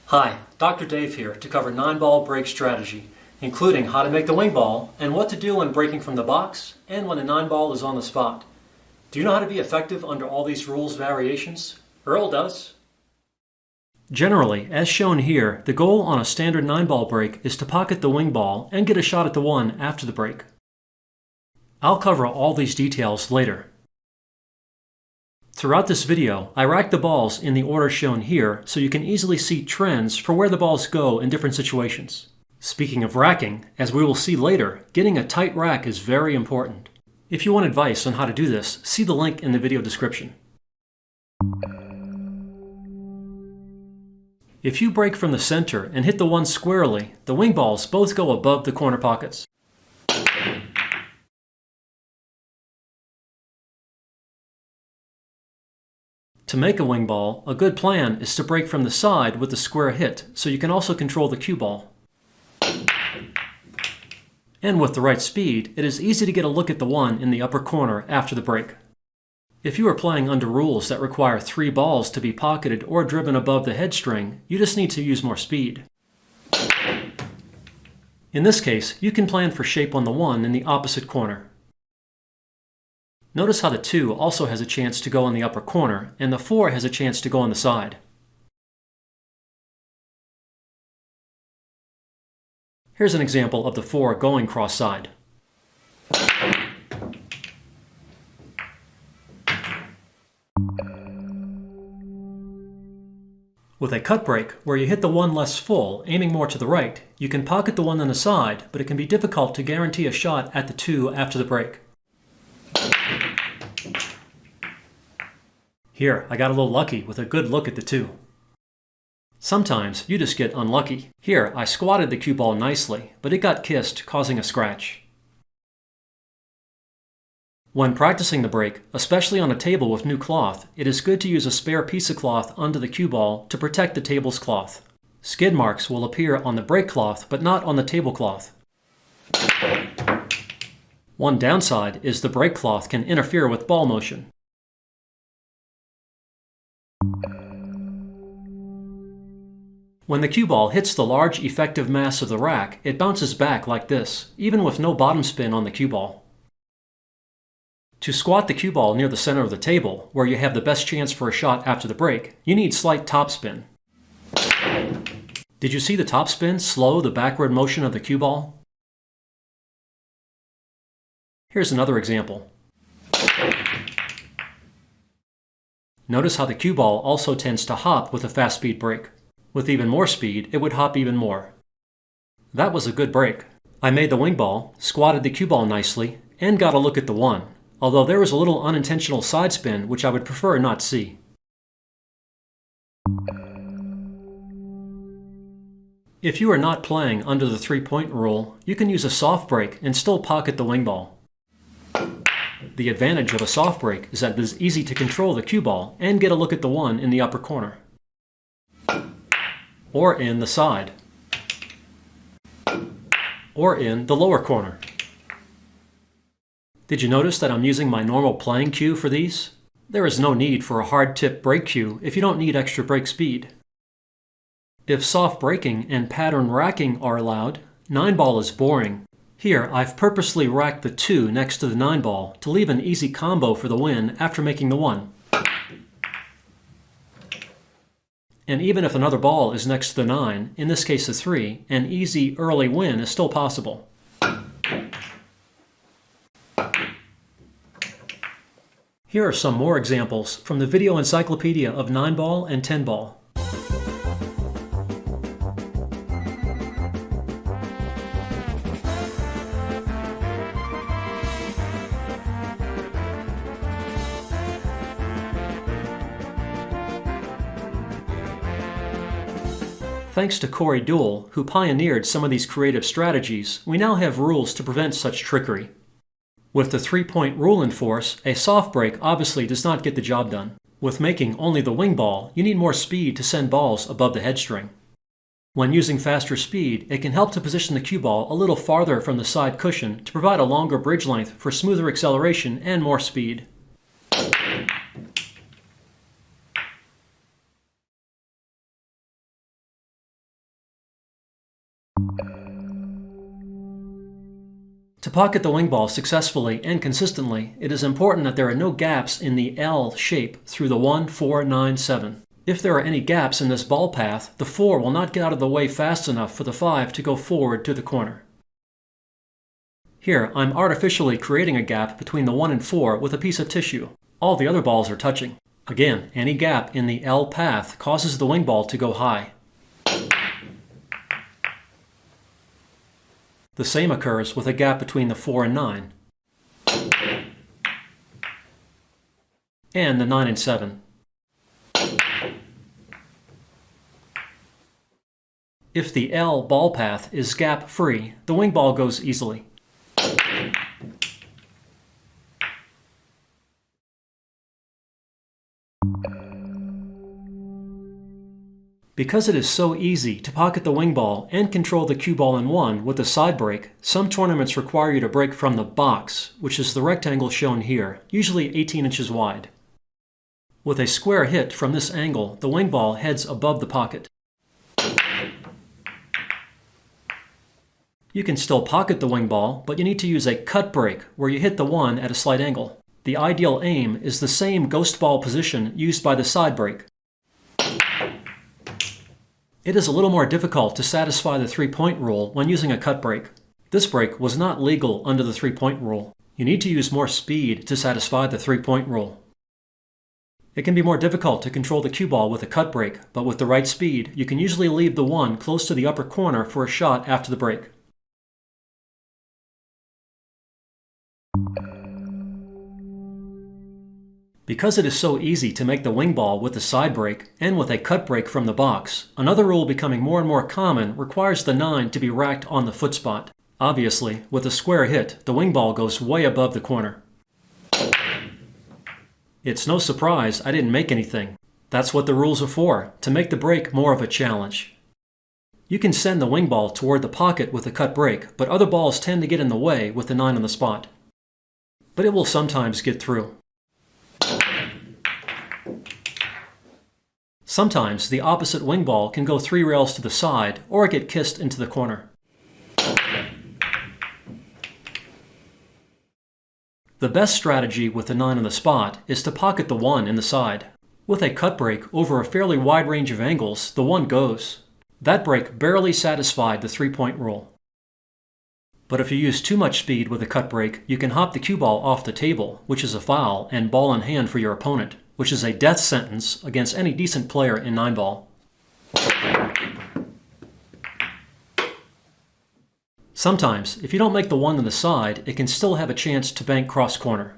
Hi, Dr. Dave here to cover 9-ball break strategy, including how to make the wing ball and what to do when breaking from the box and when a 9-ball is on the spot. Do you know how to be effective under all these rules variations? Earl does. Generally, as shown here, the goal on a standard 9-ball break is to pocket the wing ball and get a shot at the one after the break. I'll cover all these details later. Throughout this video, I rack the balls in the order shown here so you can easily see trends for where the balls go in different situations. Speaking of racking, as we will see later, getting a tight rack is very important. If you want advice on how to do this, see the link in the video description. If you break from the center and hit the one squarely, the wing balls both go above the corner pockets. To make a wing ball, a good plan is to break from the side with the square hit so you can also control the cue ball. And with the right speed, it is easy to get a look at the one in the upper corner after the break. If you are playing under rules that require 3 balls to be pocketed or driven above the head string, you just need to use more speed. In this case, you can plan for shape on the one in the opposite corner. Notice how the 2 also has a chance to go in the upper corner, and the 4 has a chance to go on the side. Here's an example of the 4 going cross-side. With a cut break, where you hit the one less full, aiming more to the right, you can pocket the one on the side, but it can be difficult to guarantee a shot at the 2 after the break. Here, I got a little lucky with a good look at the 2. Sometimes you just get unlucky. Here, I squatted the cue ball nicely, but it got kissed, causing a scratch. When practicing the break, especially on a table with new cloth, it is good to use a spare piece of cloth under the cue ball to protect the table's cloth. Skid marks will appear on the break cloth, but not on the tablecloth. One downside is the break cloth can interfere with ball motion. When the cue ball hits the large effective mass of the rack, it bounces back like this, even with no bottom spin on the cue ball. To squat the cue ball near the center of the table, where you have the best chance for a shot after the break, you need slight top spin. Did you see the top spin slow the backward motion of the cue ball? Here's another example. Notice how the cue ball also tends to hop with a fast speed break. With even more speed, it would hop even more. That was a good break. I made the wing ball, squatted the cue ball nicely, and got a look at the one, although there was a little unintentional side spin which I would prefer not see. If you are not playing under the 3-point rule, you can use a soft break and still pocket the wing ball. The advantage of a soft break is that it is easy to control the cue ball and get a look at the one in the upper corner. Or in the side. Or in the lower corner. Did you notice that I'm using my normal playing cue for these? There is no need for a hard tip break cue if you don't need extra break speed. If soft breaking and pattern racking are allowed, 9-ball is boring. Here, I've purposely racked the 2 next to the 9-ball to leave an easy combo for the win after making the 1. And even if another ball is next to the 9, in this case the 3, an easy early win is still possible. Here are some more examples from the video encyclopedia of 9-ball and 10-ball. Thanks to Corey Duell, who pioneered some of these creative strategies, we now have rules to prevent such trickery. With the 3-point rule in force, a soft break obviously does not get the job done. With making only the wing ball, you need more speed to send balls above the head string. When using faster speed, it can help to position the cue ball a little farther from the side cushion to provide a longer bridge length for smoother acceleration and more speed. To pocket the wing ball successfully and consistently, it is important that there are no gaps in the L shape through the 1, 4, 9, 7. If there are any gaps in this ball path, the 4 will not get out of the way fast enough for the 5 to go forward to the corner. Here, I'm artificially creating a gap between the 1 and 4 with a piece of tissue. All the other balls are touching. Again, any gap in the L path causes the wing ball to go high. The same occurs with a gap between the 4 and 9, and the 9 and 7. If the L ball path is gap-free, the wing ball goes easily. Because it is so easy to pocket the wing ball and control the cue ball in one with a side break, some tournaments require you to break from the box, which is the rectangle shown here, usually 18 inches wide. With a square hit from this angle, the wing ball heads above the pocket. You can still pocket the wing ball, but you need to use a cut break where you hit the 1 at a slight angle. The ideal aim is the same ghost ball position used by the side break. It is a little more difficult to satisfy the 3-point rule when using a cut break. This break was not legal under the 3-point rule. You need to use more speed to satisfy the 3-point rule. It can be more difficult to control the cue ball with a cut break, but with the right speed, you can usually leave the 1 close to the upper corner for a shot after the break. Because it is so easy to make the wing ball with the side break and with a cut break from the box, another rule becoming more and more common requires the 9 to be racked on the foot spot. Obviously, with a square hit, the wing ball goes way above the corner. It's no surprise I didn't make anything. That's what the rules are for, to make the break more of a challenge. You can send the wing ball toward the pocket with a cut break, but other balls tend to get in the way with the 9 on the spot. But it will sometimes get through. Sometimes the opposite wing ball can go 3 rails to the side or get kissed into the corner. The best strategy with the 9 on the spot is to pocket the 1 in the side. With a cut break over a fairly wide range of angles, the 1 goes. That break barely satisfied the 3-point rule. But if you use too much speed with a cut break, you can hop the cue ball off the table, which is a foul and ball in hand for your opponent, which is a death sentence against any decent player in 9-ball. Sometimes, if you don't make the 1 on the side, it can still have a chance to bank cross-corner.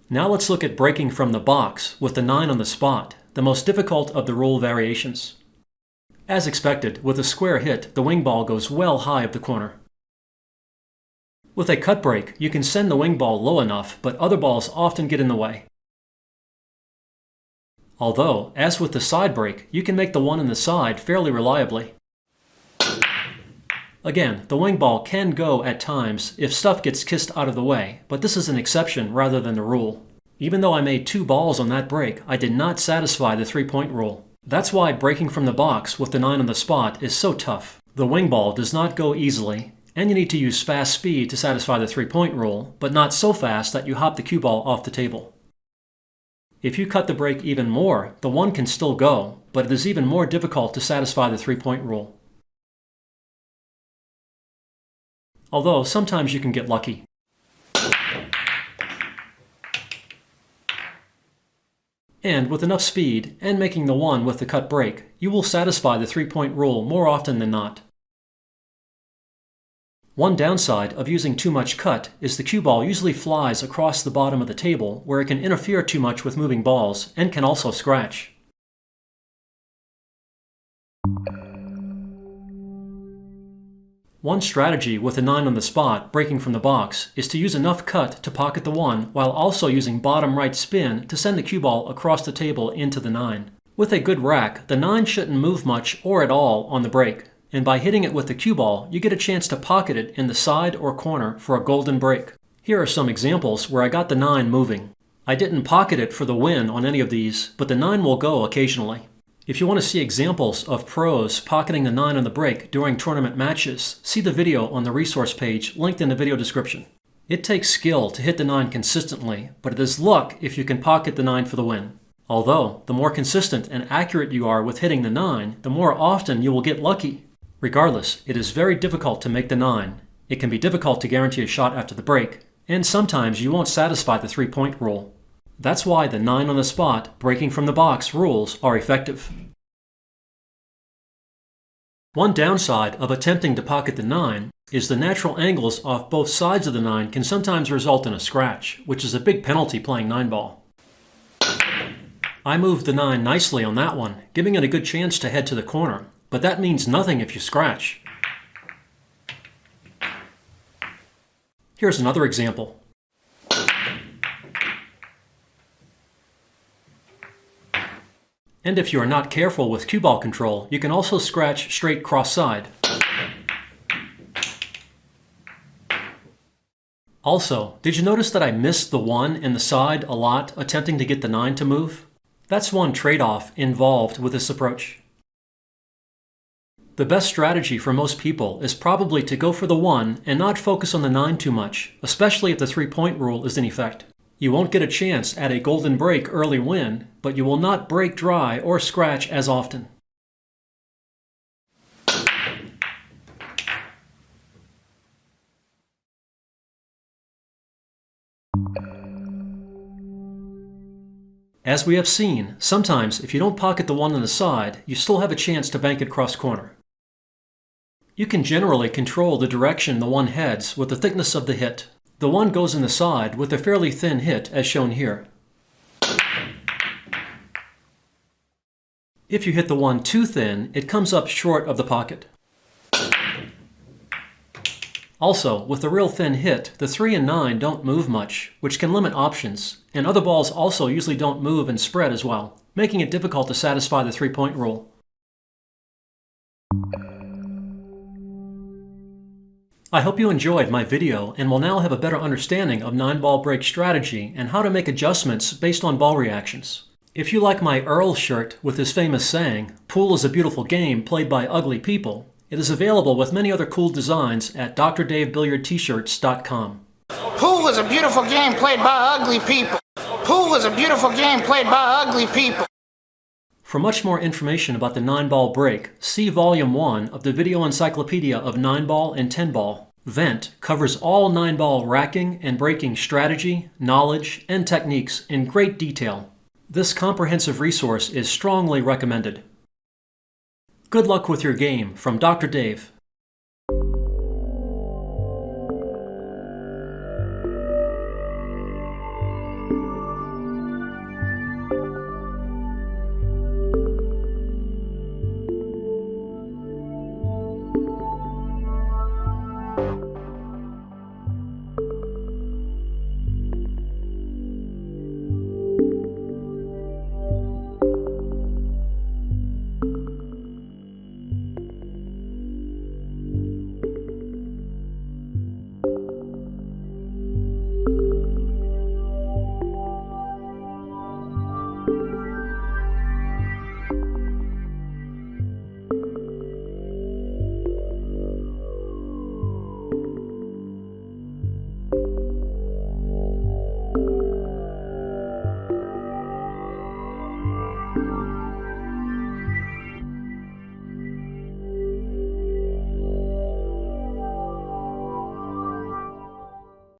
Now let's look at breaking from the box with the 9 on the spot, the most difficult of the rule variations. As expected, with a square hit, the wing ball goes well high of the corner. With a cut break, you can send the wing ball low enough, but other balls often get in the way. Although, as with the side break, you can make the 1 on the side fairly reliably. Again, the wing ball can go at times if stuff gets kissed out of the way, but this is an exception rather than the rule. Even though I made 2 balls on that break, I did not satisfy the 3-point rule. That's why breaking from the box with the 9 on the spot is so tough. The wing ball does not go easily, and you need to use fast speed to satisfy the 3-point rule, but not so fast that you hop the cue ball off the table. If you cut the break even more, the 1 can still go, but it is even more difficult to satisfy the 3-point rule. Although sometimes you can get lucky. And with enough speed, and making the 1 with the cut break, you will satisfy the 3-point rule more often than not. One downside of using too much cut is the cue ball usually flies across the bottom of the table where it can interfere too much with moving balls and can also scratch. One strategy with a 9 on the spot breaking from the box is to use enough cut to pocket the 1 while also using bottom right spin to send the cue ball across the table into the 9. With a good rack, the 9 shouldn't move much or at all on the break, and by hitting it with the cue ball, you get a chance to pocket it in the side or corner for a golden break. Here are some examples where I got the 9 moving. I didn't pocket it for the win on any of these, but the 9 will go occasionally. If you want to see examples of pros pocketing the 9 on the break during tournament matches, see the video on the resource page linked in the video description. It takes skill to hit the 9 consistently, but it is luck if you can pocket the 9 for the win. Although, the more consistent and accurate you are with hitting the 9, the more often you will get lucky. Regardless, it is very difficult to make the 9. It can be difficult to guarantee a shot after the break, and sometimes you won't satisfy the 3-point rule. That's why the 9 on the spot, breaking from the box rules are effective. One downside of attempting to pocket the 9 is the natural angles off both sides of the 9 can sometimes result in a scratch, which is a big penalty playing 9-ball. I moved the 9 nicely on that one, giving it a good chance to head to the corner, but that means nothing if you scratch. Here's another example. And if you are not careful with cue ball control, you can also scratch straight cross-side. Also, did you notice that I missed the 1 in the side a lot attempting to get the 9 to move? That's one trade-off involved with this approach. The best strategy for most people is probably to go for the 1 and not focus on the 9 too much, especially if the 3-point rule is in effect. You won't get a chance at a golden break early win, but you will not break dry or scratch as often. As we have seen, sometimes if you don't pocket the 1 on the side, you still have a chance to bank it cross corner. You can generally control the direction the 1 heads with the thickness of the hit. The 1 goes in the side with a fairly thin hit as shown here. If you hit the 1 too thin, it comes up short of the pocket. Also, with a real thin hit, the 3 and 9 don't move much, which can limit options, and other balls also usually don't move and spread as well, making it difficult to satisfy the 3-point rule. I hope you enjoyed my video and will now have a better understanding of 9-ball break strategy and how to make adjustments based on ball reactions. If you like my Earl shirt with his famous saying, "Pool is a beautiful game played by ugly people," it is available with many other cool designs at DrDaveBilliardsT-shirts.com. Pool is a beautiful game played by ugly people. Pool is a beautiful game played by ugly people. For much more information about the 9-ball break, see Volume 1 of the Video Encyclopedia of 9-ball and 10-ball. Vent covers all 9-ball racking and breaking strategy, knowledge, and techniques in great detail. This comprehensive resource is strongly recommended. Good luck with your game from Dr. Dave.